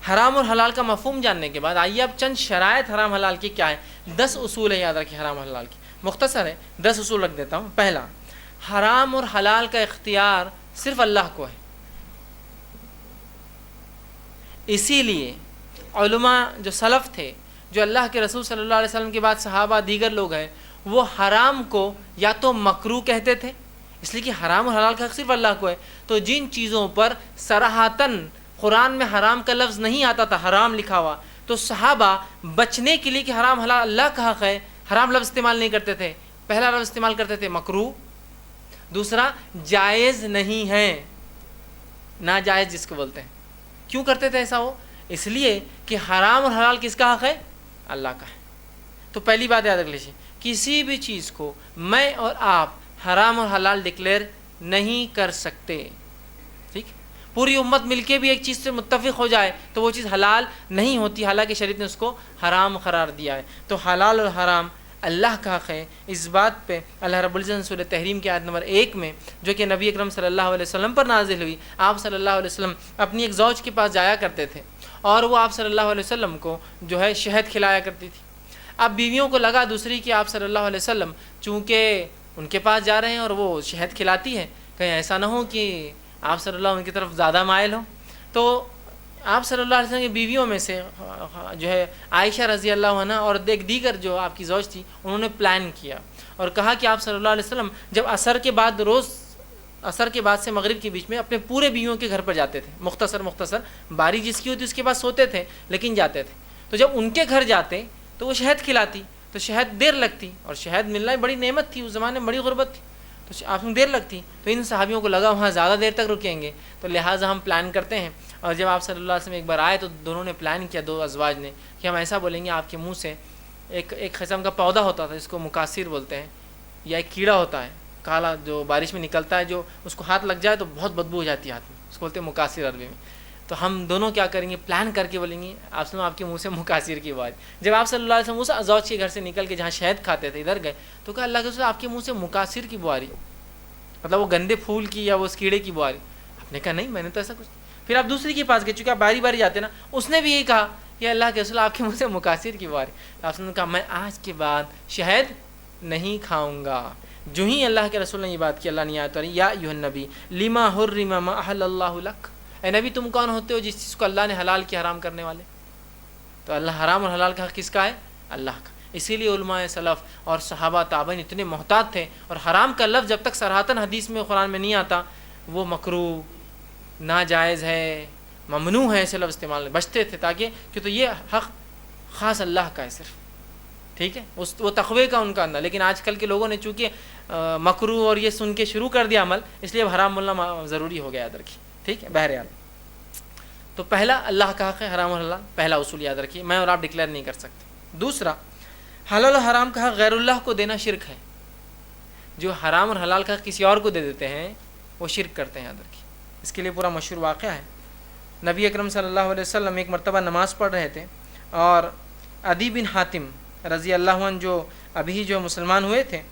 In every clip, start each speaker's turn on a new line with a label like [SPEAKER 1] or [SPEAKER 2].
[SPEAKER 1] حرام اور حلال کا مفہوم جاننے کے بعد آئیے اب چند شرائط حرام حلال کی کیا ہے. 10 اصول ہیں، یاد رکھیے حرام حلال کی، مختصر ہے، 10 اصول رکھ دیتا ہوں. پہلا، حرام اور حلال کا اختیار صرف اللہ کو ہے. اسی لیے علماء جو سلف تھے، جو اللہ کے رسول صلی اللہ علیہ وسلم کے بعد صحابہ دیگر لوگ ہیں، وہ حرام کو یا تو مکروہ کہتے تھے، اس لیے کہ حرام اور حلال کا حق صرف اللہ کو ہے. تو جن چیزوں پر صراحتاً قرآن میں حرام کا لفظ نہیں آتا تھا، حرام لکھا ہوا، تو صحابہ بچنے کے لیے کہ حرام حلال اللہ کا حق ہے، حرام لفظ استعمال نہیں کرتے تھے. پہلا لفظ استعمال کرتے تھے مکروہ، دوسرا جائز نہیں ہے، ناجائز جس کو بولتے ہیں. کیوں کرتے تھے ایسا؟ وہ اس لیے کہ حرام اور حلال کس کا حق ہے؟ اللہ کا ہے. تو پہلی بات یاد رکھ لیجیے، کسی بھی چیز کو میں اور آپ حرام اور حلال ڈکلیئر نہیں کر سکتے. ٹھیک، پوری امت مل کے بھی ایک چیز سے متفق ہو جائے تو وہ چیز حلال نہیں ہوتی، حالانکہ شریعت نے اس کو حرام قرار دیا ہے. تو حلال اور حرام اللہ کا حق ہے. اس بات پہ اللہ رب العزت نے سورہ تحریم کی آیت نمبر 1 میں، جو کہ نبی اکرم صلی اللہ علیہ وسلم پر نازل ہوئی، آپ صلی اللہ علیہ وسلم اپنی ایک زوج کے پاس جایا کرتے تھے اور وہ آپ صلی اللہ علیہ وسلم کو جو ہے شہد کھلایا کرتی تھی. اب بیویوں کو لگا دوسری کہ آپ صلی اللہ علیہ وسلم چونکہ ان کے پاس جا رہے ہیں اور وہ شہد کھلاتی ہے، کہیں ایسا نہ ہو کہ آپ صلی اللہ علیہ وسلم کی طرف زیادہ مائل ہو. تو آپ صلی اللہ علیہ وسلم کی بیویوں میں سے جو ہے عائشہ رضی اللہ عنہ اور ایک دیگر جو آپ کی زوج تھی، انہوں نے پلان کیا اور کہا کہ آپ صلی اللہ علیہ وسلم جب عصر کے بعد روز عصر کے بعد سے مغرب کے بیچ میں اپنے پورے بیویوں کے گھر پر جاتے تھے، مختصر باری جس کی ہوتی اس کے پاس سوتے تھے لیکن جاتے تھے. تو جب ان کے گھر جاتے تو وہ شہد کھلاتی، تو شہد دیر لگتی، اور شہد ملنا بڑی نعمت تھی، اس زمانے میں بڑی غربت تھی، تو آپ میں دیر لگتی. تو ان صحابیوں کو لگا وہاں زیادہ دیر تک رکیں گے، تو لہٰذا ہم پلان کرتے ہیں. اور جب آپ صلی اللہ علیہ وسلم ایک بار آئے تو دونوں نے پلان کیا، دو ازواج نے، کہ ہم ایسا بولیں گے آپ کے منہ سے ایک قسم کا پودا ہوتا تھا، اس کو مکاثر بولتے ہیں، یا ایک کیڑا ہوتا ہے کالا جو بارش میں نکلتا ہے، جو اس کو ہاتھ لگ جائے تو بہت بدبو ہو جاتی ہے ہاتھ میں، اس کو بولتے ہیں مکاثر عربی میں. تو ہم دونوں کیا کریں گے، پلان کر کے بولیں گے آپ کے منہ سے مکاثر کی آواز. جب آپ صلی اللہ علیہ وسلم اس ازواج کے گھر سے نکل کے جہاں شہد کھاتے تھے ادھر گئے تو کہا اللہ کے رسول آپ کے منہ سے مکاثر کی بو آ رہی، مطلب وہ گندے پھول کی یا وہ اس کیڑے کی بو آ رہی. آپ نے کہا نہیں، میں نے تو ایسا کچھ. پھر آپ دوسری کے پاس گئے، چونکہ آپ باری باری جاتے نا، اس نے بھی یہی کہا کہ اللہ کے رسول آپ کے منہ سے مکاثر کی بو آ رہی. آپ نے کہا میں آج کے بعد شہد نہیں کھاؤں گا. جو ہی اللہ کے رسول نے یہ بات کی، اللہ نے آیت پڑھی، یا ایھا النبی لما حرم ما احل اللہ لک، اے نبی تم کون ہوتے ہو جس چیز کو اللہ نے حلال کیا حرام کرنے والے. تو اللہ حرام اور حلال کا حق کس کا ہے؟ اللہ کا. اسی لیے علماء سلف اور صحابہ تابعین اتنے محتاط تھے، اور حرام کا لفظ جب تک صراحتاً حدیث میں قرآن میں نہیں آتا وہ مکروہ، ناجائز ہے، ممنوع ہے، ایسے لفظ استعمال بچتے تھے، تاکہ کہ تو یہ حق خاص اللہ کا ہے صرف. ٹھیک ہے، وہ تقوی کا ان کا اندر. لیکن آج کل کے لوگوں نے چونکہ مکروہ اور یہ سن کے شروع کر دیا عمل، اس لیے اب حرام بولنا ضروری ہو گیا یاد رکھیے. ٹھیک ہے، بہرحال تو پہلا اللہ کا حق ہے حرام اور حلال، پہلا اصول یاد رکھیے، میں اور آپ ڈکلیئر نہیں کر سکتے. دوسرا، حلال و حرام کا حق غیر اللہ کو دینا شرک ہے. جو حرام اور حلال کا حق کسی اور کو دے دیتے ہیں وہ شرک کرتے ہیں، یاد رکھیے. اس کے لیے پورا مشہور واقعہ ہے. نبی اکرم صلی اللہ علیہ وسلم ایک مرتبہ نماز پڑھ رہے تھے، اور عدی بن حاتم رضی اللہ عنہ جو ابھی جو مسلمان ہوئے تھے،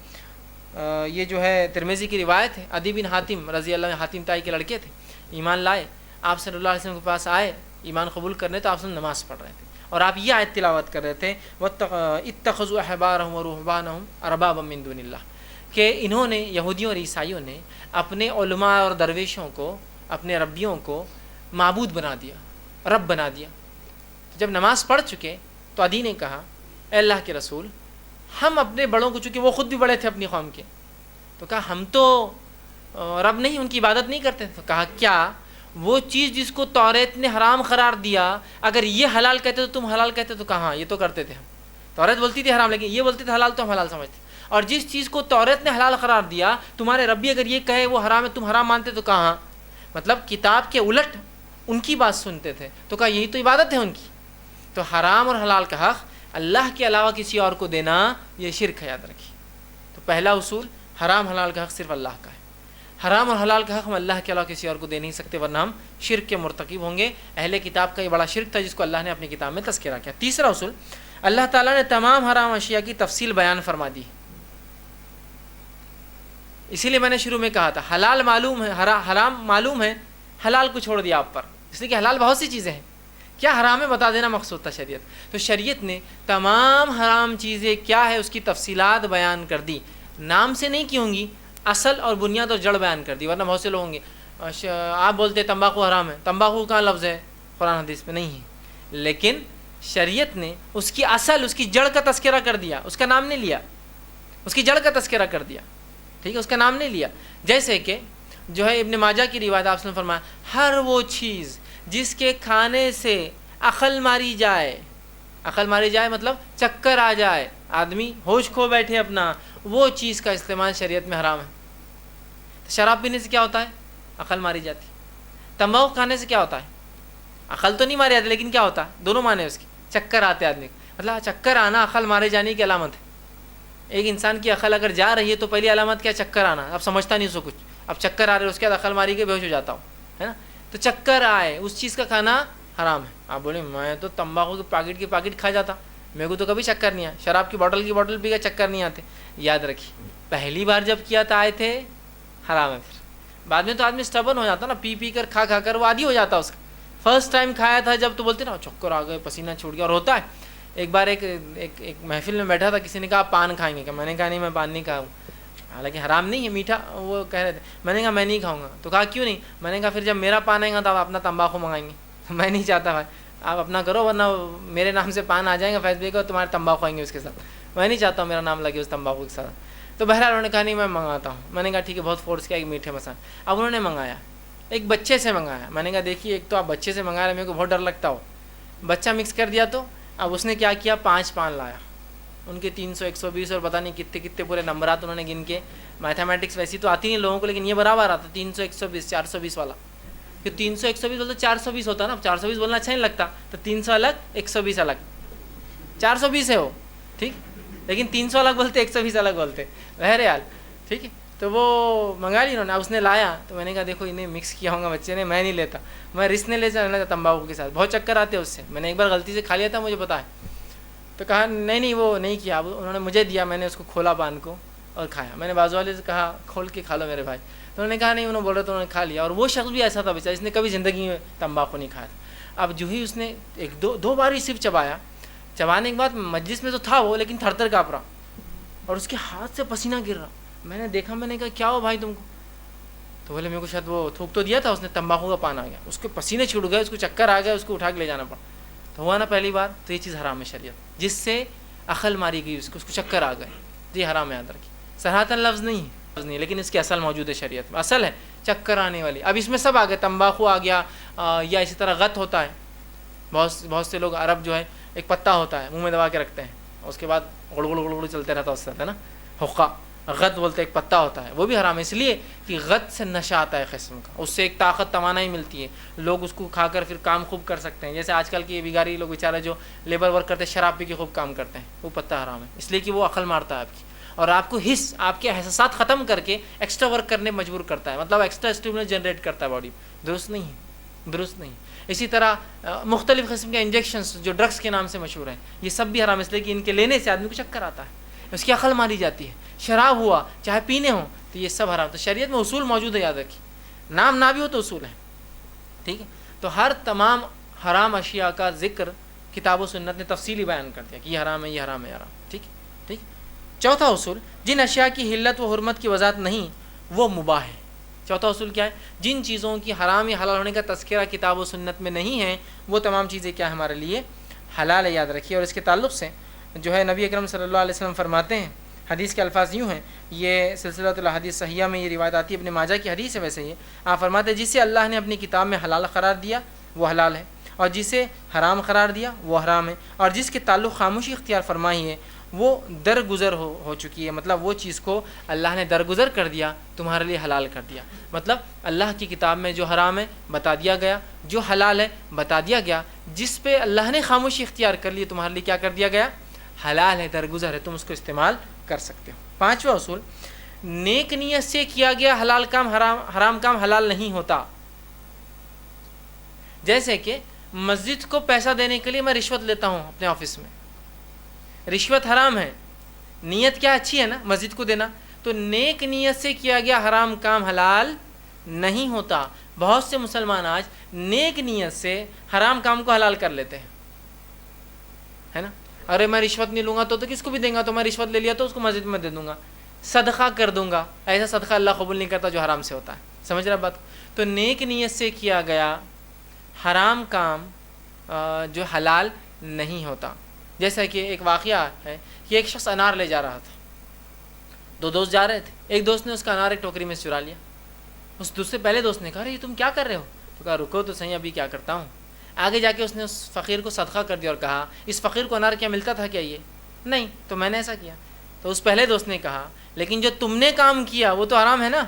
[SPEAKER 1] یہ جو ہے ترمذی کی روایت ہے، عدی بن حاتم رضی اللہ عنہ حاتم تائی کے لڑکے تھے، ایمان لائے، آپ صلی اللہ علیہ وسلم کے پاس آئے ایمان قبول کرنے، تو آپ صلی اللہ علیہ وسلم نماز پڑھ رہے تھے اور آپ یہ آیت تلاوت کر رہے تھے، اتخذوا احبارهم ورهبانهم اربابا من دون اللہ، کہ انہوں نے، یہودیوں اور عیسائیوں نے اپنے علماء اور درویشوں کو، اپنے ربیوں کو معبود بنا دیا، رب بنا دیا. جب نماز پڑھ چکے تو عدی نے کہا اے اللہ کے رسول، ہم اپنے بڑوں کو، چونکہ وہ خود بھی بڑے تھے اپنی قوم کے، تو کہا ہم تو رب نہیں، ان کی عبادت نہیں کرتے. تو کہا کیا وہ چیز جس کو توریت نے حرام قرار دیا، اگر یہ حلال کہتے تو تم حلال کہتے؟ تو کہا یہ تو کرتے تھے ہم، توریت بولتی تھی حرام لیکن یہ بولتے تھے حلال، تو ہم حلال سمجھتے. اور جس چیز کو توریت نے حلال قرار دیا، تمہارے ربی اگر یہ کہے وہ حرام ہے تم حرام مانتے، تو کہا مطلب کتاب کے الٹ ان کی بات سنتے تھے. تو کہا یہی تو عبادت ہے ان کی. تو حرام اور حلال کا حق اللہ کے علاوہ کسی اور کو دینا یہ شرک ہے، یاد رکھیے. تو پہلا اصول، حرام حلال کا حق صرف اللہ کا ہے. حرام اور حلال کا حق ہم اللہ کے علاوہ کسی اور کو دے نہیں سکتے، ورنہ ہم شرک کے مرتکب ہوں گے. اہل کتاب کا یہ بڑا شرک تھا جس کو اللہ نے اپنی کتاب میں تذکرہ کیا. تیسرا اصول، اللہ تعالیٰ نے تمام حرام اشیاء کی تفصیل بیان فرما دی. اسی لیے میں نے شروع میں کہا تھا حلال معلوم ہے، حرام معلوم ہے، حلال کو چھوڑ دیا آپ پر، اس لیے کہ حلال بہت سی چیزیں ہیں. کیا حرام ہے بتا دینا مقصود تھا شریعت. تو شریعت نے تمام حرام چیزیں کیا ہے اس کی تفصیلات بیان کر دی. نام سے نہیں کی ہوں گی, اصل اور بنیاد اور جڑ بیان کر دی. ورنہ بہت سے لوگ ہوں گے آپ بولتے تمباکو حرام ہے, تمباکو کہاں لفظ ہے قرآن حدیث میں نہیں ہے, لیکن شریعت نے اس کی اصل اس کی جڑ کا تذکرہ کر دیا, اس کا نام نہیں لیا, اس کی جڑ کا تذکرہ کر دیا. ٹھیک ہے, اس کا نام نہیں لیا. جیسے کہ جو ہے ابن ماجہ کی روایت آپ نے فرمایا ہر وہ چیز جس کے کھانے سے عقل ماری جائے, عقل ماری جائے مطلب چکر آ جائے, آدمی ہوش کھو بیٹھے اپنا, وہ چیز کا استعمال شریعت میں حرام ہے. شراب پینے سے کیا ہوتا ہے, عقل ماری جاتی. تمباکو کھانے سے کیا ہوتا ہے, عقل تو نہیں ماری جاتی لیکن کیا ہوتا ہے, دونوں معنی اس کی, چکر آتے آدمی کو. مطلب چکر آنا عقل مارے جانے کی علامت ہے. ایک انسان کی عقل اگر جا رہی ہے تو پہلی علامت کیا, چکر آنا. اب سمجھتا نہیں اس کو کچھ, اب چکر آ رہے اس کے بعد عقل ماری کے بے ہوش ہو جاتا ہوں, ہے نا. تو چکر آئے اس چیز کا کھانا حرام ہے. آپ بولیں میں تو تمباکو کے پاکٹ کھا جاتا, میرے کو تو کبھی چکر نہیں آیا. شراب کی بوٹل پی کے چکر نہیں آتے. یاد رکھیے پہلی بار جب کیا تھا آئے تھے حرام ہے, پھر بعد میں تو آدمی اسٹبن ہو جاتا نا, پی کر کھا کر وہ عادی ہو جاتا اس کا. فرسٹ ٹائم کھایا تھا جب تو بولتے نا چکر آ گئے, پسینہ چھوٹ گیا, اور ہوتا ہے. ایک بار ایک محفل میں بیٹھا تھا, کسی نے کہا پان کھائیں گے, کہ میں نے کہا نہیں میں پان نہیں کھاؤں, حالانکہ حرام نہیں ہے میٹھا, وہ کہہ رہے تھے. میں نے کہا میں نہیں کھاؤں گا, تو کہا کیوں نہیں. میں نے کہا پھر جب میرا پان آئے گا تو آپ اپنا تمباکو منگائیں گے. میں نہیں چاہتا بھائی, آپ اپنا کرو ورنہ میرے نام سے پان آ جائیں گا فیس بک اور تمہارے تمباکو آئیں گے اس کے ساتھ. میں نہیں چاہتا ہوں میرا نام لگے اس تمباکو کے ساتھ. تو بہرحال انہوں نے کہا نہیں میں منگاتا ہوں. میں نے کہا ٹھیک ہے, بہت فورس کیا, ایک میٹھے مسالے. اب انہوں نے منگایا, ایک بچے سے منگایا. میں نے کہا دیکھیے ایک تو آپ بچے سے منگا رہے, میرے کو بہت ڈر لگتا ہو. بچہ مکس کر دیا تو اب اس نے کیا کیا, 5 پان لایا, ان کے 300 120 اور پتہ نہیں کتنے پورے نمبرات انہوں نے گن کے. میتھمیٹکس ویسی تو آتی نہیں لوگوں کو, لیکن یہ برابر آتا 300 120 420 والا. کہ 300 120 بولتے 420 ہوتا نا, 420 بولنا اچھا نہیں لگتا, تو 300 الگ 120 الگ, 420 ہے وہ ٹھیک, لیکن 300 الگ بولتے 120 الگ بولتے. بہرحال ٹھیک ہے, تو وہ منگا لی انہوں نے. اس نے لایا تو میں نے کہا دیکھو انہیں مکس کیا ہوگا بچے نے, میں نہیں لیتا, میں رسک نہیں لے جانا تمباکو کے ساتھ, بہت چکر آتے اس سے. میں نے ایک بار غلطی سے کھا لیا تھا, مجھے پتا ہے. تو کہا نہیں وہ نہیں کیا, انہوں نے مجھے دیا, میں نے اس کو کھولا پان کو اور کھایا. میں نے بازو والے سے کہا کھول کے کھا لو میرے بھائی, تو انہوں نے کہا نہیں, انہوں بول رہے تو انہوں نے کھا لیا. اور وہ شخص بھی ایسا تھا بیچارہ, اس نے کبھی زندگی میں تمباکو نہیں کھایا تھا. اب جو ہی اس نے ایک دو بار ہی صرف چبایا, چبانے کے بعد مجلس میں تو تھا وہ, لیکن تھر تھر کانپ رہا اور اس کے ہاتھ سے پسینہ گر رہا. میں نے دیکھا, میں نے کہا کیا ہو بھائی تم کو, تو بولے میرے کو شاید وہ تھوک تو دیا تھا اس نے, تمباکو کا پان آ گیا, اس کے پسینے چھوٹ گئے, اس کو چکر آ گیا, اس کو اٹھا کے لے جانا پڑا. تو ہوا نا پہلی بار, تو یہ چیز حرام ہے شریعت, جس سے عقل ماری گئی اس کو چکر آ گئے, تو یہ حرام ہے. یاد رکھیے صراحتاً لفظ نہیں, لیکن اس کی اصل موجود ہے شریعت میں, اصل ہے چکر آنے والی. اب اس میں سب آ گئے, تمباکو آ گیا, یا اسی طرح غت ہوتا ہے. بہت سے لوگ عرب جو ہے ایک پتا ہوتا ہے منہ میں دبا کے رکھتے ہیں, اس کے بعد گڑ گڑ گڑ گڑ چلتے رہتا اس سے, ہے نا, حقہ. غت بولتے ایک پتا ہوتا ہے, وہ بھی حرام ہے اس لیے کہ غت سے نشہ آتا ہے قسم کا, اس سے ایک طاقت توانائی ملتی ہے, لوگ اس کو کھا کر پھر کام خوب کر سکتے ہیں. جیسے آج کل کے بگاری لوگ بیچارے جو لیبر ورک کرتے ہیں, شراب پی کے خوب کام کرتے ہیں, وہ پتا حرام ہے اس لیے کہ وہ عقل مارتا ہے آپ کی, اور آپ کو آپ کے احساسات ختم کر کے ایکسٹرا ورک کرنے مجبور کرتا ہے, مطلب ایکسٹرا اسٹیمولس جنریٹ کرتا ہے باڈی. درست نہیں. اسی طرح مختلف قسم کے انجیکشنز جو ڈرگس کے نام سے مشہور ہیں, یہ سب بھی حرام ہے اس لیے کہ ان کے لینے سے آدمی کو چکر آتا ہے, اس کی عقل ماری جاتی ہے. شراب ہوا چاہے پینے ہوں, تو یہ سب حرام. تو شریعت میں اصول موجود ہے, یاد رکھیے, نام نہ بھی ہو تو اصول ہے. ٹھیک ہے, تو ہر تمام حرام اشیاء کا ذکر کتاب و سنت نے تفصیلی بیان کر دیا کہ یہ حرام ہے, یہ حرام ہے, حرام. ٹھیک. چوتھا اصول, جن اشیاء کی حلت و حرمت کی وضاحت نہیں وہ مباح ہے. چوتھا اصول کیا ہے, جن چیزوں کی حرام یا حلال ہونے کا تذکرہ کتاب و سنت میں نہیں ہے وہ تمام چیزیں کیا ہمارے لیے حلال ہے. یاد رکھیے. اور اس کے تعلق سے جو ہے نبی اکرم صلی اللہ علیہ وسلم فرماتے ہیں, حدیث کے الفاظ یوں ہیں, یہ سلسلہ الحدیث صحیحہ میں یہ روایت آتی ہے, ابن ماجہ کی حدیث ہے ویسے یہ. آپ فرماتے ہیں جسے اللہ نے اپنی کتاب میں حلال قرار دیا وہ حلال ہے, اور جسے حرام قرار دیا وہ حرام ہے, اور جس کے تعلق خاموشی اختیار فرمائی ہے وہ درگزر ہو چکی ہے. مطلب وہ چیز کو اللہ نے درگزر کر دیا, تمہارے لیے حلال کر دیا. مطلب اللہ کی کتاب میں جو حرام ہے بتا دیا گیا, جو حلال ہے بتا دیا گیا, جس پہ اللہ نے خاموشی اختیار کر لی تمہارے لیے کیا کر دیا گیا, حلال ہے, درگزر ہے, تم اس کو استعمال کر سکتے ہو. پانچواں اصول, نیک نیت سے کیا گیا حلال کام حرام کام حلال نہیں ہوتا. جیسے کہ مسجد کو پیسہ دینے کے لیے میں رشوت لیتا ہوں اپنے آفس میں, رشوت حرام ہے, نیت کیا اچھی ہے نا مسجد کو دینا, تو نیک نیت سے کیا گیا حرام کام حلال نہیں ہوتا. بہت سے مسلمان آج نیک نیت سے حرام کام کو حلال کر لیتے ہیں، ہے نا. ارے میں رشوت نہیں لوں گا تو کس کو بھی دیں گا، تو میں رشوت لے لیا تو اس کو مسجد میں دے دوں گا، صدقہ کر دوں گا. ایسا صدقہ اللہ قبول نہیں کرتا جو حرام سے ہوتا ہے. سمجھ رہا بات؟ تو نیک نیت سے کیا گیا حرام کام جو حلال نہیں ہوتا. جیسا کہ ایک واقعہ ہے کہ ایک شخص انار لے جا رہا تھا، دو دوست جا رہے تھے. ایک دوست نے اس کا انار ایک ٹوکری میں سے چرا لیا. اس دوسرے پہلے دوست نے کہا ارے یہ تم کیا کر رہے ہو؟ تو کہا رکو تو صحیح، ابھی کیا کرتا ہوں. آگے جا کے اس نے اس فقیر کو صدقہ کر دیا اور کہا اس فقیر کو انار کیا ملتا تھا کیا؟ یہ نہیں، تو میں نے ایسا کیا. تو اس پہلے دوست نے کہا لیکن جو تم نے کام کیا وہ تو حرام ہے نا.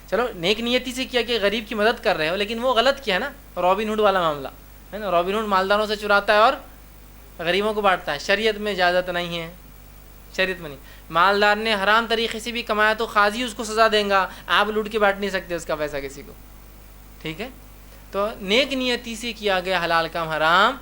[SPEAKER 1] چلو نیک نیتی سے کیا کہ غریب کی مدد کر رہے ہو، لیکن وہ غلط کیا نا. رابن ہوڈ والا معاملہ ہے نا. رابن ہوڈ مالداروں سے چراتا ہے اور غریبوں کو بانٹتا ہے. شریعت میں اجازت نہیں ہے، شریعت میں نہیں. مالدار نے حرام طریقے سے بھی کمایا تو قاضی اس کو سزا دیں گا، آپ لوٹ کے بانٹ نہیں سکتے اس کا پیسہ کسی کو. ٹھیک ہے. تو نیک نیتی سے کیا گیا حلال کام حرام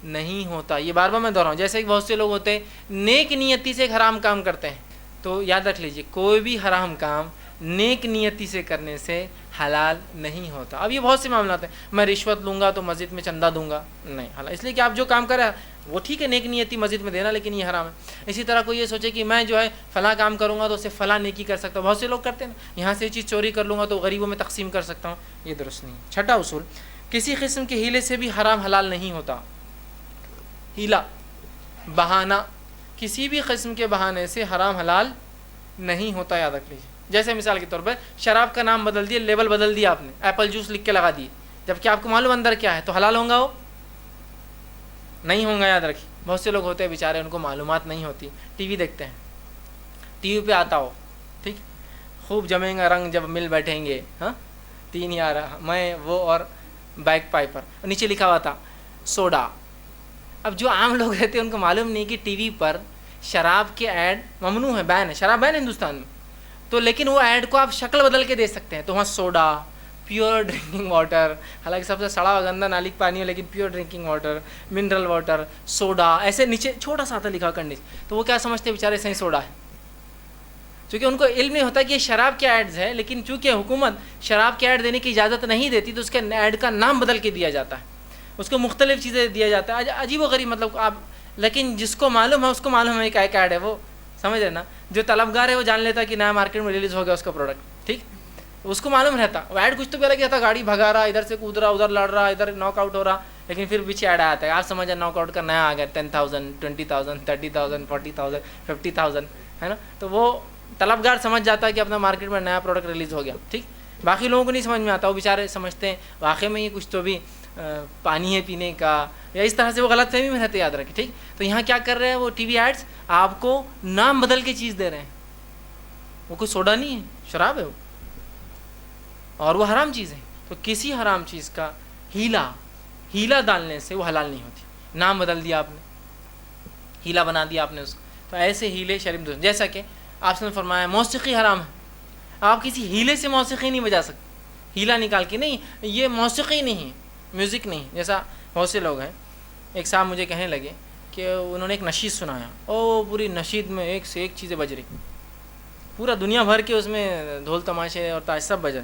[SPEAKER 1] نہیں ہوتا. یہ بار بار میں دہراؤں. جیسے کہ بہت سے لوگ ہوتے ہیں نیک نیتی سے ایک حرام کام کرتے ہیں، تو یاد رکھ لیجئے کوئی بھی حرام کام نیک نیتی سے کرنے سے حلال نہیں ہوتا. اب یہ بہت سے معاملات ہیں، میں رشوت لوں گا تو مسجد میں چندہ دوں گا، نہیں حلال. اس لیے کہ آپ جو کام کریں وہ ٹھیک ہے نیک نیتی مسجد میں دینا، لیکن یہ حرام ہے. اسی طرح کوئی یہ سوچے کہ میں جو ہے فلاں کام کروں گا تو اسے فلاں نیکی کر سکتا ہوں. بہت سے لوگ کرتے ہیں نا، یہاں سے یہ چیز چوری کر لوں گا تو غریبوں میں تقسیم کر سکتا ہوں، یہ درست نہیں. چھٹا اصول، کسی قسم کے ہیلے سے بھی حرام حلال نہیں ہوتا. ہیلا، بہانہ، کسی بھی قسم کے بہانے سے حرام حلال نہیں ہوتا. یاد رکھ لیجیے. جیسے مثال کے طور پر شراب کا نام بدل دیا، لیبل بدل دیا آپ نے، ایپل جوس لکھ کے لگا دیے، جبکہ آپ کو معلوم اندر کیا ہے، تو حلال ہوں گا وہ؟ نہیں ہوں گا. یاد رکھیے. بہت سے لوگ ہوتے ہیں بیچارے ان کو معلومات نہیں ہوتی، ٹی وی دیکھتے ہیں، ٹی وی پہ آتا ہو ٹھیک، خوب جمیں گا رنگ جب مل بیٹھیں گے، ہاں 3 یار میں وہ اور بیک پائپر، نیچے لکھا ہوا تھا سوڈا. اب جو عام لوگ رہتے ہیں ان کو معلوم نہیں کہ ٹی وی پر شراب کے ایڈ ممنوع ہے، بین ہے، شراب بین ہے ہندوستان میں، تو لیکن وہ ایڈ کو آپ شکل بدل کے دے سکتے ہیں. تو وہاں سوڈا، پیور ڈرنکنگ واٹر، حالانکہ سب سے سڑا گندا نالی کا پانی ہے لیکن pure drinking water, mineral water, soda, ایسے نیچے چھوٹا سا تھا لکھا کنڈیش. تو وہ کیا سمجھتے بیچارے صحیح سوڈا ہے، چونکہ ان کو علم نہیں ہوتا کہ یہ شراب کے ایڈز ہے. لیکن چونکہ حکومت شراب کے ایڈ دینے کی اجازت نہیں دیتی تو اس کے ایڈ کا نام بدل کے دیا جاتا ہے، اس کو مختلف چیزیں دیا جاتا ہے. عجیب و غریب مطلب آپ، لیکن جس کو معلوم ہے اس کو معلوم ہے کہ ایک ایڈ ہے، وہ سمجھ رہے نا. جو طلبگار ہے وہ جان لیتا ہے کہ نیا مارکیٹ میں ریلیز ہو گیا اس کا پروڈکٹ، ٹھیک، اس کو معلوم رہتا. وہ ایڈ کچھ تو بھی الگ رہتا، گاڑی بھگا رہا، ادھر سے کود رہا، ادھر لڑ رہا، ادھر ناک آؤٹ ہو رہا، لیکن پھر پیچھے ایڈ آتا ہے. آپ سمجھ ناک آؤٹ کا نیا آ گیا 10,000 20,000 30,000 40,000 50,000، ہے نا. تو وہ طلبگار سمجھ جاتا ہے کہ اپنا مارکیٹ میں نیا پروڈکٹ ریلیز ہو گیا، ٹھیک. باقی لوگوں کو نہیں سمجھ میں آتا، وہ بیچارے سمجھتے ہیں واقعی میں یہ کچھ تو بھی پانی ہے پینے کا، یا اس طرح سے وہ غلط فہمی میں رہتے. یاد رکھیں ٹھیک. تو یہاں کیا کر رہے ہیں وہ ٹی وی ایڈس، آپ کو نام بدل کے چیز دے رہے ہیں. وہ کوئی سوڈا نہیں ہے، شراب ہے وہ، اور وہ حرام چیز ہے. تو کسی حرام چیز کا ہیلا ڈالنے سے وہ حلال نہیں ہوتی. نام بدل دیا آپ نے، ہیلا بنا دیا آپ نے اس کو، تو ایسے ہیلے شریعت میں. جیسا کہ آپ نے فرمایا موسیقی حرام ہے، آپ کسی ہیلے سے موسیقی نہیں بجا سکتے، ہیلا نکال کے نہیں، یہ موسیقی نہیں ہے، میوزک نہیں. جیسا بہت سے لوگ ہیں، ایک صاحب مجھے کہنے لگے کہ انہوں نے ایک نشید سنایا، او پوری نشید میں ایک سے ایک چیزیں بج رہی، پورا دنیا بھر کے اس میں ڈھول تماشے اور تاش سب بجے.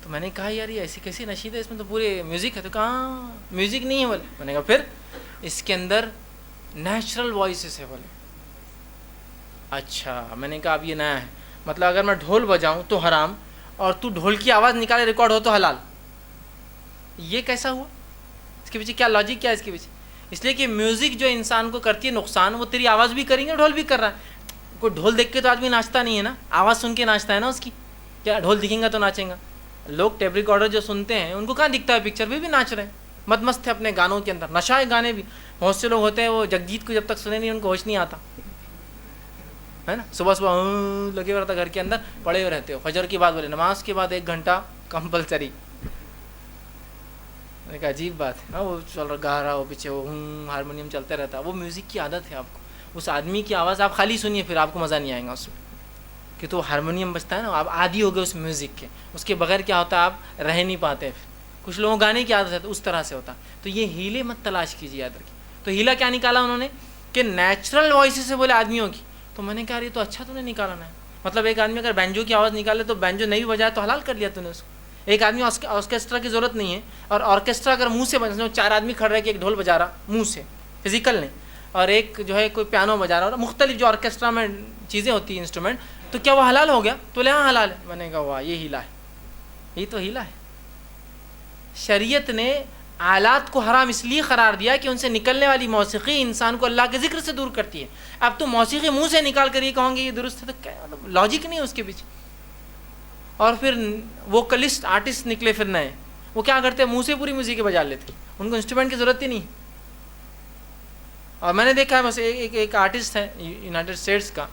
[SPEAKER 1] تو میں نے کہا یار یہ ایسی کیسی نشید ہے، اس میں تو پورے میوزک ہے. تو کہاں میوزک نہیں ہے بولے. میں نے کہا پھر اس کے اندر نیچرل وائسز ہے بولے. اچھا. میں نے کہا اب یہ نیا ہے، مطلب اگر میں ڈھول بجاؤں تو حرام اور تو ڈھول کی آواز نکالے ریکارڈ ہو تو حلال. یہ کیسا ہوا؟ اس کے پیچھے کیا لاجک کیا ہے اس کے پیچھے؟ اس لیے کہ میوزک جو انسان کو کرتی ہے نقصان، وہ تیری آواز بھی کریں گے، ڈھول بھی کر رہا ہے. کوئی ڈھول دیکھ کے تو آدمی ناچتا نہیں ہے نا، آواز سن کے ناچتا ہے نا اس کی. کیا ڈھول دکھیں گا تو ناچیں گا؟ لوگ ٹیپ ریکارڈر جو سنتے ہیں ان کو کہاں دکھتا ہے پکچر، بھی ناچ رہے ہیں، مت مست ہے اپنے گانوں کے اندر، نشہ ہے گانے بھی. بہت سے لوگ ہوتے ہیں وہ جگجیت کو جب تک سنے نہیں ان کو ہوش نہیں آتا ہے نا. صبح صبح لگے ہوئے رہتا گھر کے اندر، پڑے ہوئے رہتے ہو. فجر کی بات بولے، نماز کے بعد 1 گھنٹہ کمپلسری. ایک عجیب بات ہے. ہاں وہ چل رہا گا رہا، وہ پیچھے وہ ہارمونیم چلتے رہتا. وہ میوزک کی عادت ہے آپ کو. اس آدمی کی آواز آپ خالی سنیے پھر آپ کو مزہ نہیں آئے گا اس میں، کہ تو ہارمونیم بجتا ہے نا، آپ عادی ہو گئے اس میوزک کے، اس کے بغیر کیا ہوتا ہے آپ رہ نہیں پاتے. کچھ لوگوں گانے کی عادت ہے تو اس طرح سے ہوتا. تو یہ ہیلے مت تلاش کیجیے. یاد رکھیے. تو ہیلا کیا نکالا انہوں نے کہ نیچرل وائسز سے بولے آدمیوں کی. تو میں نے کہا یہ تو اچھا تو نے نکالا نا. مطلب ایک آدمی اگر بینجو کی آواز نکالے تو بینجو نہیں بجایا تو حلال کر لیا تو نے اس کو. ایک آدمی آرکیسٹرا کی ضرورت نہیں ہے، اور آرکیسٹرا اگر منہ سے بجا، 4 آدمی کھڑ رہے کہ ایک ڈھول بجا رہا منہ سے فزیکل نہیں، اور ایک جو ہے کوئی پیانو بجا رہا، اور مختلف جو آرکیسٹرا میں چیزیں ہوتی ہیں انسٹرومنٹ، تو کیا وہ حلال ہو گیا؟ تو لے ہاں حلال ہے. میں نے کہا واہ یہ ہیلا ہے، یہی تو ہیلا ہے. شریعت نے آلات کو حرام اس لیے قرار دیا کہ ان سے نکلنے والی موسیقی انسان کو اللہ کے ذکر سے دور کرتی ہے. اب تو موسیقی منہ سے نکال کر یہ کہوں گے یہ درست ہے، تو کیا لاجک نہیں ہے اس کے پیچھے. اور پھر ووکلسٹ آرٹسٹ نکلے پھر نئے، وہ کیا کرتے ہیں؟ منہ سے پوری موسیقی بجا لیتے، ان کو انسٹرومنٹ کی ضرورت ہی نہیں. اور میں نے دیکھا ہے بس ایک آرٹسٹ ہے یونائٹڈ اسٹیٹس کا،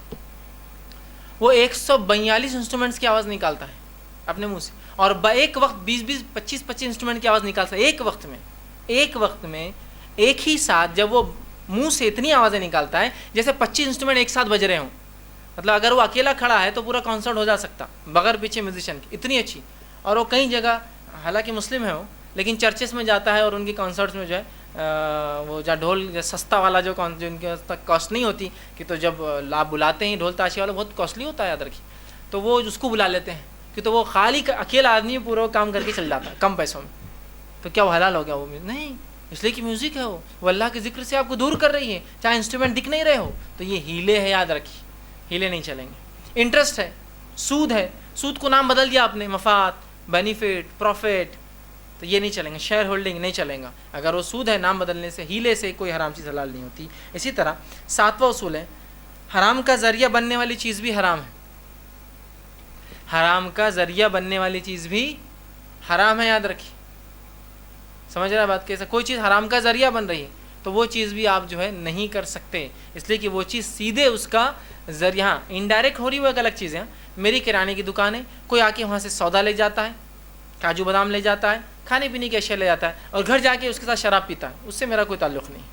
[SPEAKER 1] وہ 142 انسٹرومنٹس کی آواز نکالتا ہے اپنے منہ سے، اور ایک وقت 20 25 انسٹرومنٹ کی آواز نکالتا ہے ایک وقت میں ایک ہی ساتھ. جب وہ منہ سے اتنی آوازیں نکالتا ہے جیسے 25 انسٹرومنٹ ایک ساتھ بج رہے ہوں. مطلب اگر وہ اکیلا کھڑا ہے تو پورا کانسرٹ ہو جا سکتا بغیر پیچھے میوزیشین کی، اتنی اچھی. اور وہ کئی جگہ، حالانکہ مسلم ہے وہ، لیکن چرچز میں جاتا ہے اور ان کی کانسرٹس میں جو ہے وہ جہاں ڈھول سستا والا جو ان کے تک کاسٹ نہیں ہوتی، کہ تو جب آپ بلاتے ہیں ڈھول تاشی والا بہت کاسٹلی ہوتا ہے یاد رکھیے، تو وہ اس کو بلا لیتے ہیں کہ تو وہ خالی اکیلا آدمی پورا کام کر کے چل جاتا ہے کم پیسوں میں. تو کیا وہ حلال ہو گیا؟ وہ نہیں، اس لیے کہ میوزک ہے، وہ اللہ کے ذکر سے آپ کو دور کر رہی ہے، چاہے انسٹرومنٹ دکھ نہیں رہے ہو. تو یہ ہیلے ہے، یاد رکھیے، ہیلے نہیں چلیں گے. انٹرسٹ ہے، سود ہے، سود کو نام بدل دیا آپ نے، مفاد، بینیفٹ، پروفٹ، تو یہ نہیں چلیں گے. شیئر ہولڈنگ نہیں چلیں گا. اگر وہ سود ہے، نام بدلنے سے، ہیلے سے کوئی حرام چیز حلال نہیں ہوتی. اسی طرح 7واں اصول ہے، حرام کا ذریعہ بننے والی چیز بھی حرام ہے. حرام کا ذریعہ بننے والی چیز بھی حرام ہے، یاد رکھیے. سمجھ رہا ہے بات کیسا؟ کوئی چیز حرام کا ذریعہ بن رہی ہے تو وہ چیز بھی آپ جو ہے نہیں کر سکتے، اس لیے کہ وہ چیز سیدھے اس کا ذریعہ انڈائریکٹ ہو رہی ہے، وہ ایک الگ چیز ہے. میری کرانے کی دکان ہے، کوئی آ کے وہاں سے سودا لے جاتا ہے، کاجو بادام لے جاتا ہے، کھانے پینے کی اشیاء لے جاتا ہے، اور گھر جا کے اس کے ساتھ شراب پیتا ہے، اس سے میرا کوئی تعلق نہیں،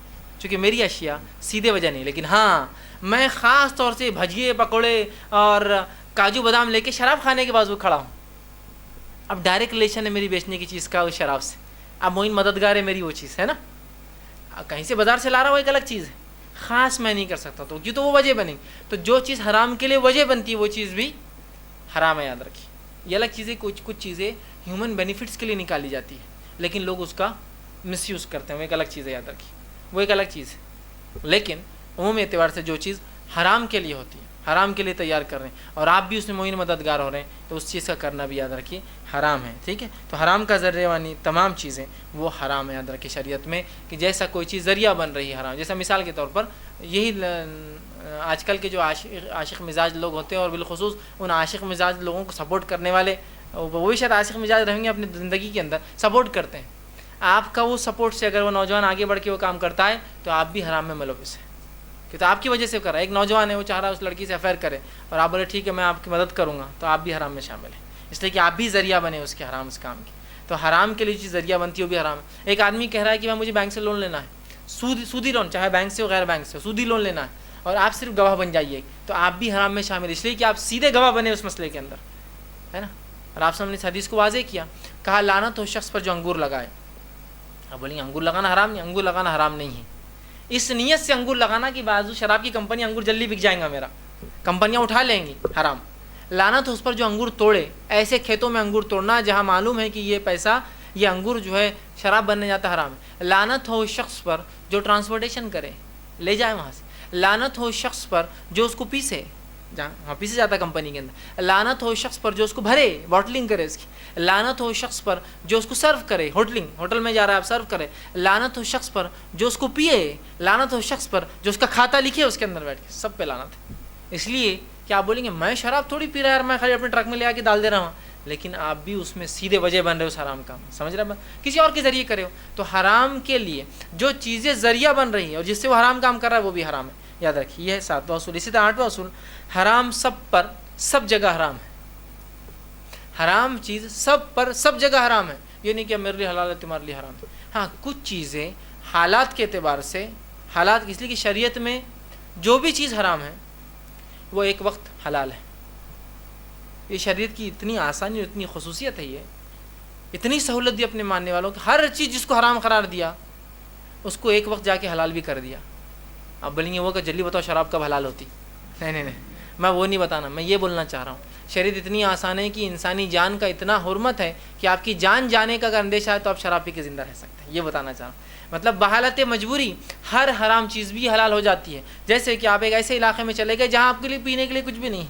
[SPEAKER 1] چونکہ میری اشیاء سیدھے وجہ نہیں. لیکن ہاں، میں خاص طور سے بھجیے، پکوڑے اور کاجو بادام لے کے شراب کھانے کے بعد وہ کھڑا ہوں. اب ڈائریکٹ ریلیشن ہے میری بیچنے کی چیز کا اس شراب سے، اب معین مددگار ہے میری وہ چیز ہے نا. کہیں سے بازار سے لا رہا ہو ایک الگ چیز ہے، خاص میں نہیں کر سکتا، تو کیوں؟ تو وہ وجہ بنے. تو جو چیز حرام کے لیے وجہ بنتی ہے وہ چیز بھی حرام ہے، یاد رکھیے. یہ الگ چیزیں، کچھ چیزیں ہیومن بینیفٹس کے لیے نکالی جاتی ہے لیکن لوگ اس کا مس یوز کرتے ہیں، وہ ایک الگ چیز ہے، یاد رکھیے، وہ ایک الگ چیز ہے. لیکن عمومی اعتبار سے جو چیز حرام کے لیے ہوتی ہے، حرام کے لیے تیار کر رہے ہیں اور آپ بھی اس میں معین مددگار ہو رہے ہیں، تو اس چیز کا کرنا بھی یاد رکھیے حرام ہے. ٹھیک ہے؟ تو حرام کا ذریعہ والی تمام چیزیں وہ حرام ہے، یاد رکھیے شریعت میں، کہ جیسا کوئی چیز ذریعہ بن رہی ہے حرام. جیسا مثال کے طور پر یہی آج کل کے جو عاشق مزاج لوگ ہوتے ہیں، اور بالخصوص ان عاشق مزاج لوگوں کو سپورٹ کرنے والے، وہ بھی شاید عاشق مزاج رہیں گے اپنی زندگی کے اندر، سپورٹ کرتے ہیں. آپ کا وہ سپورٹ سے اگر وہ نوجوان آگے بڑھ کے وہ کام کرتا ہے تو آپ بھی حرام میں ملوث ہیں، کہ تو آپ کی وجہ سے کر رہا ہے. ایک نوجوان ہے، وہ چاہ رہا ہے اس لڑکی سے افیئر کرے، اور آپ بولے ٹھیک ہے میں آپ کی مدد کروں گا، تو آپ بھی حرام میں شامل ہیں، اس لیے کہ آپ بھی ذریعہ بنے اس کے حرام اس کام کی. تو حرام کے لیے چیز ذریعہ بنتی ہے وہ بھی حرام ہے. ایک آدمی کہہ رہا ہے کہ میں مجھے بینک سے لون لینا ہے، سودی لون، چاہے بینک سے ہو غیر بینک سے، سودی لون لینا ہے، اور آپ صرف گواہ بن جائیے، تو آپ بھی حرام میں شامل، اس لیے کہ آپ سیدھے گواہ بنے اس مسئلے کے اندر، ہے نا. اور آپ نے اس حدیث کو واضح کیا، کہا لعنت ہو شخص پر جو انگور لگائے. اب بولیں گے انگور لگانا حرام نہیں، انگور لگانا حرام نہیں ہے. اس نیت سے انگور لگانا کہ بازو شراب کی کمپنی انگور جلدی بک جائیں گا، میرا کمپنیاں اٹھا لیں گی، حرام. لعنت ہو اس پر جو انگور توڑے، ایسے کھیتوں میں انگور توڑنا جہاں معلوم ہے کہ یہ پیسہ، یہ انگور جو ہے شراب بننے جاتا، حرام ہے. لعنت ہو اس شخص پر جو ٹرانسپورٹیشن کرے، لے جائے وہاں سے. لعنت ہو اس شخص پر جو اس کو پیسے، جہاں وہاں پیسے جاتا کمپنی کے اندر. لعنت ہو اس شخص پر جو اس کو بھرے، باٹلنگ کرے اس کی. لعنت ہو اس شخص پر جو اس کو سرو کرے، ہوٹل میں جا رہا ہے آپ سرو کرے. لعنت ہو اس شخص پر جو اس کو پیے. لعنت ہو اس شخص پر جو اس کا کھاتا لکھے اس کے اندر بیٹھ کے. سب پہ لعنت ہے. اس لیے کہ آپ بولیں گے میں شراب تھوڑی پی رہا یار، میں خالی اپنے ٹرک میں لے آ کے ڈال دے رہا ہوں، لیکن آپ بھی اس میں سیدھے وجہ بن رہے ہو اس حرام کام. سمجھ رہے ہیں؟ کسی اور کے ذریعے کرے ہو. تو حرام کے لیے جو چیزیں ذریعہ بن رہی ہیں اور جس سے وہ حرام کام کر رہا ہے وہ بھی حرام ہے، یاد رکھیے. یہ ہے 7واں اصول. اسی طرح 8واں اصول، حرام سب پر سب جگہ حرام ہے. حرام چیز سب پر سب جگہ حرام ہے. یہ نہیں کہ میرے لیے حلال ہے تمہارے لیے حرام ہے. ہاں کچھ چیزیں حالات کے اعتبار سے، حالات اس لیے کہ شریعت میں جو بھی چیز حرام ہے وہ ایک وقت حلال ہے. یہ شریعت کی اتنی آسانی اور اتنی خصوصیت ہے، یہ اتنی سہولت دی اپنے ماننے والوں کہ ہر چیز جس کو حرام قرار دیا اس کو ایک وقت جا کے حلال بھی کر دیا. اب بولیں گے وہ کہ جلدی بتاؤ شراب کب حلال ہوتی. نہیں، میں وہ نہیں بتانا، میں یہ بولنا چاہ رہا ہوں شریعت اتنی آسان ہے کہ انسانی جان کا اتنا حرمت ہے کہ آپ کی جان جانے کا اگر اندیشہ ہے تو آپ شراب پی کے زندہ رہ سکتے ہیں. یہ بتانا چاہ رہا ہوں. مطلب بحالت مجبوری ہر حرام چیز بھی حلال ہو جاتی ہے. جیسے کہ آپ ایک ایسے علاقے میں چلے گئے جہاں آپ کے لیے پینے کے لیے کچھ بھی نہیں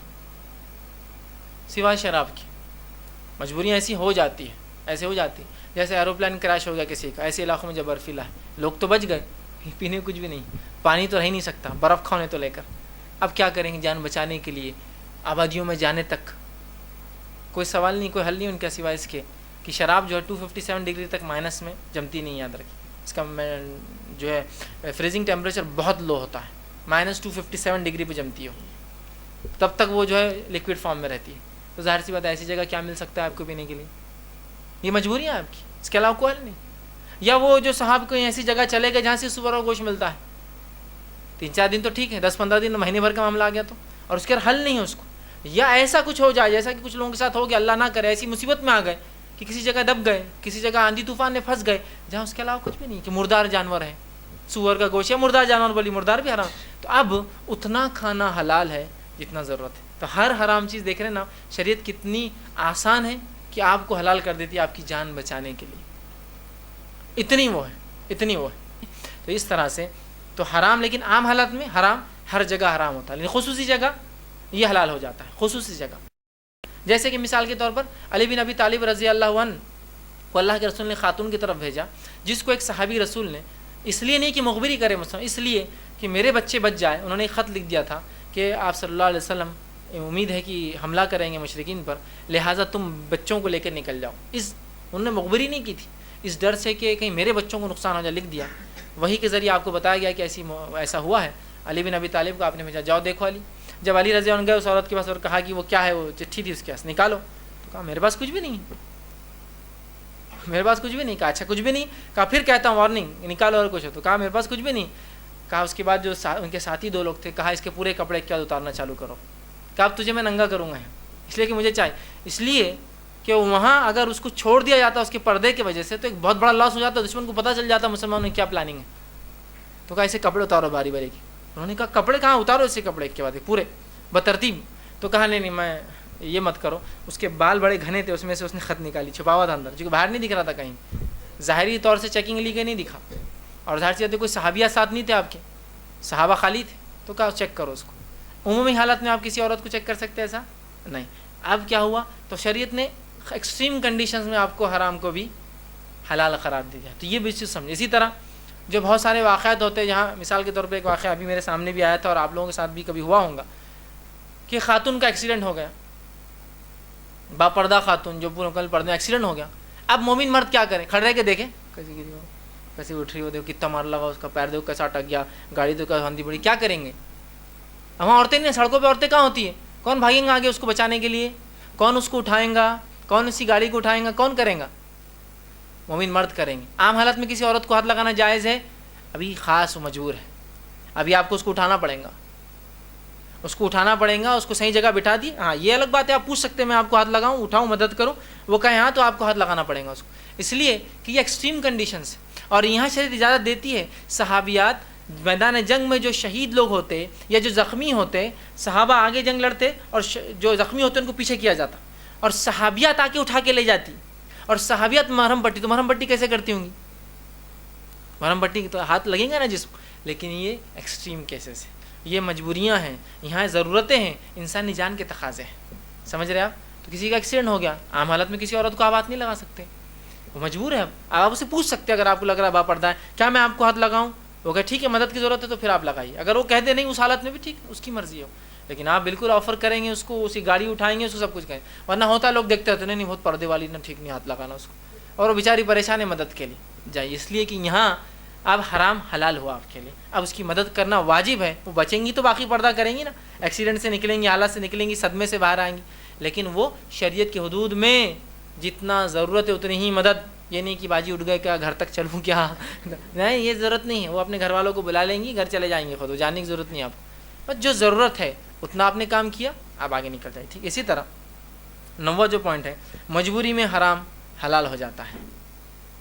[SPEAKER 1] سوائے شراب کی. مجبوریاں ایسی ہو جاتی ہے، ایسے ہو جاتی ہے. جیسے ایروپلین کریش ہو گیا کسی کا، ایسے علاقوں میں جب برفیلا ہے، لوگ تو بچ گئے، پینے کچھ بھی نہیں، پانی تو رہ ہی نہیں سکتا، برف کھانے تو لے کر. اب کیا کریں گے جان بچانے کے لیے؟ آبادیوں میں جانے تک کوئی سوال نہیں، کوئی حل نہیں ان کا سوائے اس کے کہ شراب جو ہے 257 ڈگری تک مائنس میں جمتی نہیں. یاد رکھیں اس کا جو ہے فریزنگ ٹیمپریچر بہت لو ہوتا ہے، -257 ڈگری پہ جمتی ہو، تب تک وہ جو ہے لیکوڈ فارم میں رہتی ہے. تو ظاہر سی بات ہے ایسی جگہ کیا مل سکتا ہے آپ کو پینے کے لیے؟ یہ مجبوریاں ہیں آپ کی، اس کے علاوہ کوئی حل نہیں. یا وہ جو صاحب کوئی ایسی جگہ چلے گئے جہاں سے سور اور گوشت ملتا ہے، 3-4 دن تو ٹھیک ہے، 10-15 دن مہینے بھر کا معاملہ آ گیا تو، اور اس کے حل نہیں ہے اس کو. یا ایسا کچھ ہو جائے جیسا کہ کچھ لوگوں کے ساتھ ہو گیا، اللہ نہ کرے، ایسی مصیبت میں آ گئے کہ کسی جگہ دب گئے، کسی جگہ آندھی طوفان میں پھنس گئے جہاں اس کے علاوہ کچھ بھی نہیں، کہ مردار جانور ہے، سور کا گوشت یا مردار جانور، بولی مردار بھی حرام. تو اب اتنا کھانا حلال ہے جتنا ضرورت ہے. تو ہر حرام چیز دیکھ رہے ہیں نا، شریعت کتنی آسان ہے کہ آپ کو حلال کر دیتی ہے آپ کی جان بچانے کے لیے. اتنی وہ ہے. تو اس طرح سے تو حرام، لیکن عام حالت میں حرام ہر جگہ حرام ہوتا ہے، لیکن خصوصی جگہ یہ حلال ہو جاتا ہے. خصوصی جگہ جیسے کہ مثال کے طور پر علی بن ابی طالب رضی اللہ عنہ کو اللہ کے رسول نے خاتون کی طرف بھیجا، جس کو ایک صحابی رسول نے اس لیے نہیں کہ مخبری کرے مسلم، اس لیے کہ میرے بچے بچ جائے. انہوں نے ایک خط لکھ دیا تھا کہ آپ صلی اللہ علیہ وسلم امید ہے کہ حملہ کریں گے مشرکین پر، لہٰذا تم بچوں کو لے کر نکل جاؤ. انہوں نے مخبری نہیں کی تھی، اس ڈر سے کہ کہیں میرے بچوں کو نقصان ہو جائے. لکھ دیا، وہی کے ذریعے آپ کو بتایا گیا کہ ایسا ہوا ہے. علی بن ابی طالب کو آپ نے بھیجا، جاؤ دیکھو علی. جب علی رضی اللہ عنہ گئے اس عورت کے پاس اور کہا کہ وہ کیا ہے، وہ چٹھی تھی اس کے پاس، نکالو. تو کہا میرے پاس کچھ بھی نہیں، میرے پاس کچھ بھی نہیں. کہا اچھا کچھ بھی نہیں. کہا پھر کہتا ہوں وارننگ، نکالو اور کچھ ہو. تو کہا میرے پاس کچھ بھی نہیں. کہا اس کے بعد جو ان کے ساتھی 2 لوگ تھے، کہا اس کے پورے کپڑے کیا اتارنا چالو کرو. کہا اب تجھے میں ننگا کروں گا، اس لیے کہ مجھے چاہیے، اس لیے کہ وہاں اگر اس کو چھوڑ دیا جاتا اس کے پردے کی وجہ سے تو ایک بہت بڑا لاس ہو جاتا، دشمن کو پتہ چل جاتا مسلمانوں نے کیا پلاننگ ہے. تو کہا اسے کپڑے اتارو باری باری کی. انہوں نے کہا کپڑے کہاں اتارو اسے کپڑے کے بعد پورے بترتیب. تو کہا نہیں میں یہ مت کرو. اس کے بال بڑے گھنے تھے، اس میں سے اس نے خط نکالی، چھپا ہوا تھا اندر، جو کہ باہر نہیں دکھ رہا تھا کہیں، ظاہری طور سے چیکنگ لی گئی نہیں دکھا. اور ظاہر سی بات ہے کوئی صحابیہ ساتھ نہیں تھے آپ کے، صحابہ خالی تھے. تو کہا چیک کرو اس کو. عمومی حالت میں آپ کسی عورت کو چیک کر سکتے ایسا نہیں. اب کیا ہوا، تو شریعت نے ایکسٹریم کنڈیشنز میں آپ کو حرام کو بھی حلال قرار دیا. تو یہ بھی چیز سمجھے. اسی طرح جو بہت سارے واقعات ہوتے ہیں، جہاں مثال کے طور پہ ایک واقعہ ابھی میرے سامنے بھی آیا تھا اور آپ لوگوں کے ساتھ بھی کبھی ہوا ہوگا کہ خاتون کا ایکسیڈنٹ ہو گیا، با پردہ خاتون جو پورے پردے میں ایکسیڈنٹ ہو گیا. اب مومن مرد کیا کریں؟ کھڑے رہ کے دیکھیں کیسی اٹھ رہی ہو، دیکھو کتنا مار لگا اس کا، پیر دیکھو کیسا اٹک گیا، گاڑی دیکھو ہندی بڑی. کیا کریں گے؟ وہاں عورتیں نہیں، سڑکوں پہ عورتیں کہاں ہوتی ہیں؟ کون بھاگیں گا آگے اس کو بچانے کے لیے؟ کون اس کو اٹھائیں گا؟ کون اسی گاڑی کو اٹھائیں گا؟ کون کریں گا؟ مومن مرد کریں گے. عام حالت میں کسی عورت کو ہاتھ لگانا جائز ہے؟ ابھی خاص و مجبور ہے، ابھی آپ کو اس کو اٹھانا پڑے گا، اس کو اٹھانا پڑے گا، اس کو صحیح جگہ بٹھا دی. ہاں یہ الگ بات ہے، آپ پوچھ سکتے ہیں میں آپ کو ہاتھ لگاؤں، اٹھاؤں، مدد کروں، وہ کہیں ہاں تو آپ کو ہاتھ لگانا پڑے گا اس کو، اس لیے کہ یہ ایکسٹریم کنڈیشنز. اور یہاں شریعت اجازت دیتی ہے. صحابیات میدان جنگ میں جو شہید لوگ ہوتے یا جو زخمی ہوتے، صحابہ آگے جنگ لڑتے اور جو زخمی ہوتے ان کو پیچھے کیا جاتا، اور صحابیات آ کے اٹھا کے لے جاتی. اور صحابیات مرہم پٹی، تو مرہم پٹی کیسے کرتی ہوں گی؟ مرہم پٹی تو ہاتھ لگیں گا نا جسم. لیکن یہ ایکسٹریم کیسز ہیں، یہ مجبوریاں ہیں، یہاں ضرورتیں ہیں، انسانی جان کے تقاضے ہیں. سمجھ رہے آپ؟ تو کسی کا ایکسیڈنٹ ہو گیا، عام حالت میں کسی عورت کو آپ ہاتھ نہیں لگا سکتے، وہ مجبور ہے. اب آپ اسے پوچھ سکتے ہیں اگر آپ کو لگ رہا ہے با پردہ ہے، کیا میں آپ کو ہاتھ لگاؤں؟ وہ کہے ٹھیک ہے مدد کی ضرورت ہے تو پھر آپ لگائیے. اگر وہ کہہ دے نہیں اس حالت میں بھی ٹھیک ہے، اس کی مرضی ہو، لیکن آپ بالکل آفر کریں گے اس کو، اسی گاڑی اٹھائیں گے اس کو، سب کچھ کریں. ورنہ ہوتا لوگ دیکھتے ہوتے نہیں بہت پردے والی نہ، ٹھیک نہیں ہاتھ لگانا اس کو، اور وہ بیچاری پریشان ہے مدد کے لیے جائیے. اس لیے کہ یہاں اب حرام حلال ہوا آپ کے لیے، اب اس کی مدد کرنا واجب ہے. وہ بچیں گی تو باقی پردہ کریں گی نا، ایکسیڈنٹ سے نکلیں گی، حالات سے نکلیں گی، صدمے سے باہر آئیں گی، لیکن وہ شریعت کی حدود میں جتنا ضرورت ہے اتنی ہی مدد. یہ نہیں کہ باجی اٹھ گئے کیا گھر تک چلوں کیا، نہیں یہ ضرورت نہیں ہے. وہ اپنے گھر والوں کو بلا لیں گی، گھر چلے جائیں گے، خود جانے کی ضرورت نہیں آپ کو. بس جو ضرورت ہے اتنا آپ نے کام کیا، آپ آگے نکل جائے. ٹھیک. اسی طرح 9واں جو پوائنٹ ہے، مجبوری میں حرام حلال ہو جاتا ہے.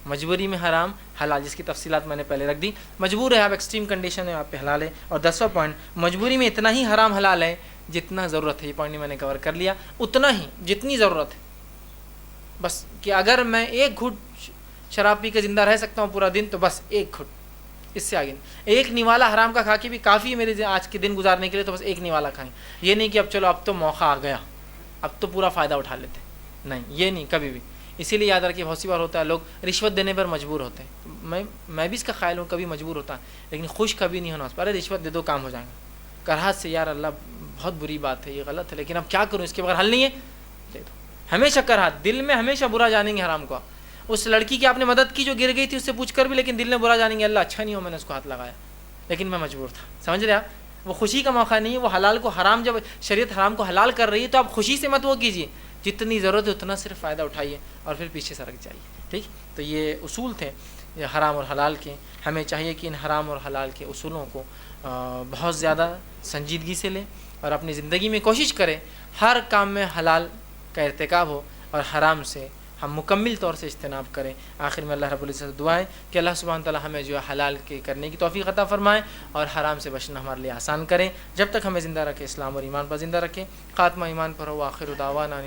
[SPEAKER 1] مجبوری میں حرام حلال، جس کی تفصیلات میں نے پہلے رکھ دی. مجبور ہے آپ، ایکسٹریم کنڈیشن ہے آپ پہ حلال ہے. اور 10واں پوائنٹ، مجبوری میں اتنا ہی حرام حلال ہے جتنا ضرورت ہے. یہ پوائنٹ میں نے کور کر لیا. اتنا ہی جتنی ضرورت ہے بس. کہ اگر میں ایک گھٹ شراب پی کے زندہ رہ سکتا ہوں پورا دن تو بس ایک گھٹ, اس سے آگے نہیں. ایک نوالا حرام کا کھا کے بھی کافی ہے میرے آج کے دن گزارنے کے لیے, تو بس ایک نوالا کھائیں. یہ نہیں کہ اب چلو اب تو موقع آ گیا اب تو پورا فائدہ اٹھا لیتے, نہیں یہ نہیں کبھی بھی. اسی لیے یاد رکھیے بہت سی بار ہوتا ہے لوگ رشوت دینے پر مجبور ہوتے ہیں. میں بھی اس کا خیال ہوں کبھی مجبور ہوتا ہے, لیکن خوش کبھی نہیں ہونا اس پر. ارے رشوت دے دو کام ہو جائیں گے. کراہت سے یار اللہ بہت بری بات ہے, یہ غلط ہے, لیکن اب کیا کروں, اس کے بغیر حل نہیں ہے, دے دو. ہمیشہ کراہت, دل میں ہمیشہ برا جانیں گے حرام کو. اس لڑکی کی آپ نے مدد کی جو گر گئی تھی, اس سے پوچھ کر بھی, لیکن دل میں برا جانیں گے, اللہ اچھا نہیں ہو میں نے اس کو ہاتھ لگایا, لیکن میں مجبور تھا. سمجھ رہے آپ, وہ خوشی کا موقع نہیں ہے. وہ حلال کو حرام, جب شریعت حرام کو حلال کر رہی ہے تو آپ خوشی سے مت وہ کیجیے, جتنی ضرورت ہے اتنا صرف فائدہ اٹھائیے اور پھر پیچھے سرک جائیے. ٹھیک, تو یہ اصول تھے یہ حرام اور حلال کے. ہمیں چاہیے کہ ان حرام اور حلال کے اصولوں کو بہت زیادہ سنجیدگی سے لیں اور اپنی زندگی میں کوشش کریں ہر کام میں حلال کا ارتکاب ہو اور حرام سے ہم مکمل طور سے اجتناب کریں. آخر میں اللہ رب العزت دعا ہے کہ اللہ سبحانہ تعالی ہمیں جو ہے حلال کے کرنے کی توفیق عطا فرمائے اور حرام سے بچنا ہمارے لیے آسان کریں. جب تک ہمیں زندہ رکھے اسلام اور ایمان پر زندہ رکھے. خاتمہ ایمان پر ہو. آخر دعوانا